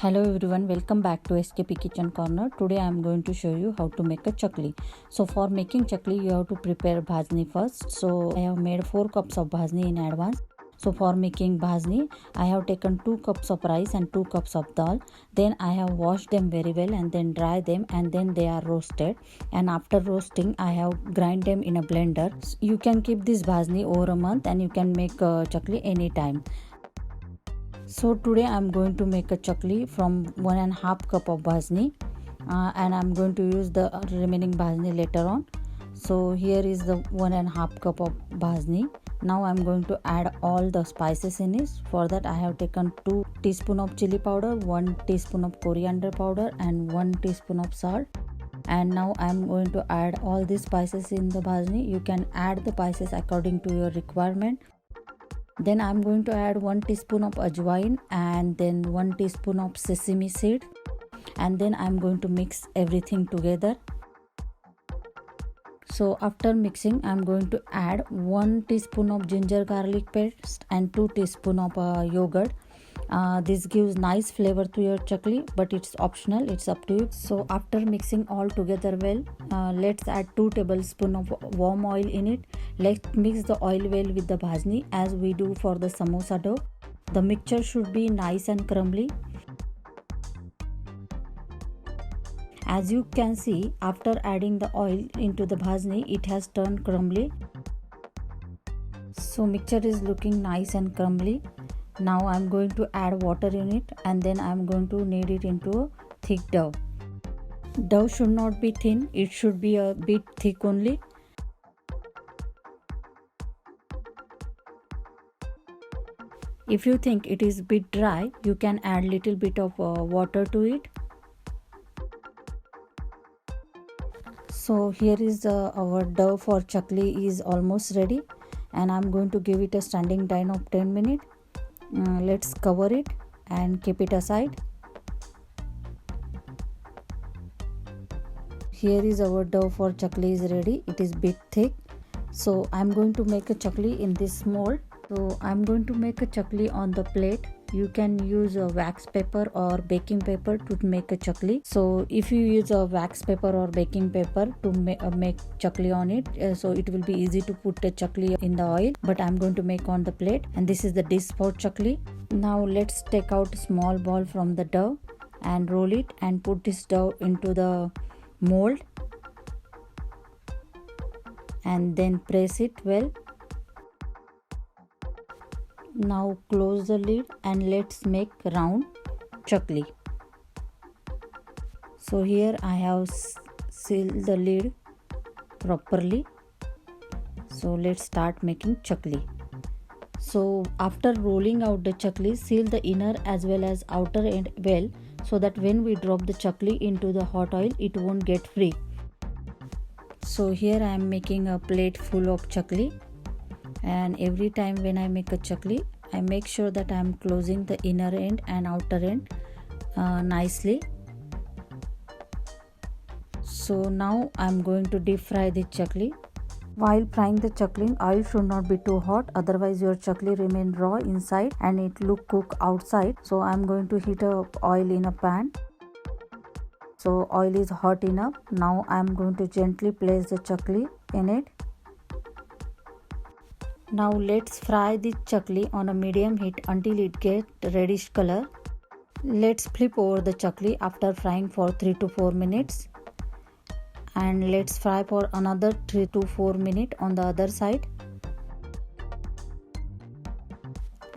Hello everyone, welcome back to SKP Kitchen Corner. Today I am going to show you how to make a chakli. So for making chakli you have to prepare bhajni first. So I have made 4 cups of bhajni in advance. So for making bhajni I have taken 2 cups of rice and 2 cups of dal. Then I have washed them very well and then dry them and then they are roasted. And after roasting I have grind them in a blender. You can keep this bhajni over a month and you can make chakli anytime. So today I am going to make a chakli from 1.5 cup of bhajni and I am going to use the remaining bhajni later on. So here is the 1.5 cup of bhajni. Now I am going to add all the spices in it. For that I have taken 2 teaspoon of chili powder, 1 teaspoon of coriander powder and 1 teaspoon of salt. And now I am going to add all these spices in the bhajni. You can add the spices according to your requirement. Then I am going to add 1 teaspoon of ajwain and then 1 teaspoon of sesame seed, and then I am going to mix everything together. So after mixing I am going to add 1 teaspoon of ginger garlic paste and 2 teaspoon of yogurt. This gives nice flavor to your chakli, but it's optional, it's up to you. So after mixing all together well, let's add 2 tablespoons of warm oil in it. Let's mix the oil well with the bhajni as we do for the samosa dough. The mixture should be nice and crumbly. As you can see, after adding the oil into the bhajni, it has turned crumbly. So mixture is looking nice and crumbly. Now I am going to add water in it and then I am going to knead it into a thick dough. Dough should not be thin, it should be a bit thick only. If you think it is bit dry, you can add little bit of water to it. So here is our dough for chakli is almost ready and I am going to give it a standing time of 10 minutes. Let's cover it and keep it aside. Here is our dough for chakli is ready. It is bit thick. So I am going to make a chakli in this mold. So I am going to make a chakli on the plate. You can use a wax paper or baking paper to make a chakli. So if you use a wax paper or baking paper to make chakli on it, so it will be easy to put the chakli in the oil, but I am going to make on the plate, and this is the dish for chakli. Now let's take out a small ball from the dough and roll it and put this dough into the mold and then press it well. Now close the lid and let's make round chakli. So here I have sealed the lid properly. So let's start making chakli. So after rolling out the chakli, seal the inner as well as outer end well so that when we drop the chakli into the hot oil, it won't get free. So here I am making a plate full of chakli, and every time when I make a chakli, I make sure that I am closing the inner end and outer end nicely. So now I am going to deep fry the chakli. While frying the chakli, oil should not be too hot, otherwise your chakli remain raw inside and it look cooked outside. So I am going to heat up oil in a pan. So oil is hot enough. Now I am going to gently place the chakli in it. Now let's fry the chakli on a medium heat until it gets reddish color. Let's flip over the chakli after frying for 3 to 4 minutes. And let's fry for another 3 to 4 minutes on the other side.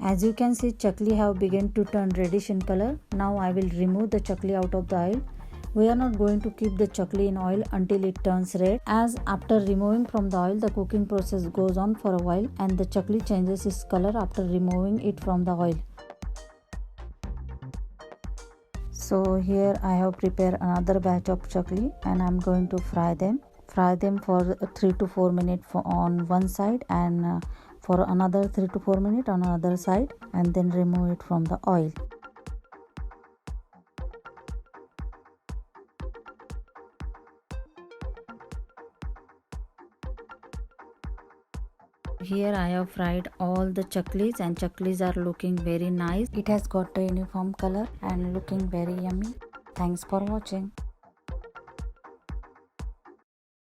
As you can see, chakli have begun to turn reddish in color. Now I will remove the chakli out of the oil. We are not going to keep the chakli in oil until it turns red, as after removing from the oil the cooking process goes on for a while and the chakli changes its color after removing it from the oil. So here I have prepared another batch of chakli and I am going to fry them. Fry them for 3 to 4 minutes on one side and for another 3 to 4 minutes on another side, and then remove it from the oil. Here I have fried all the chaklis and chaklis are looking very nice. It has got a uniform color and looking very yummy. Thanks for watching.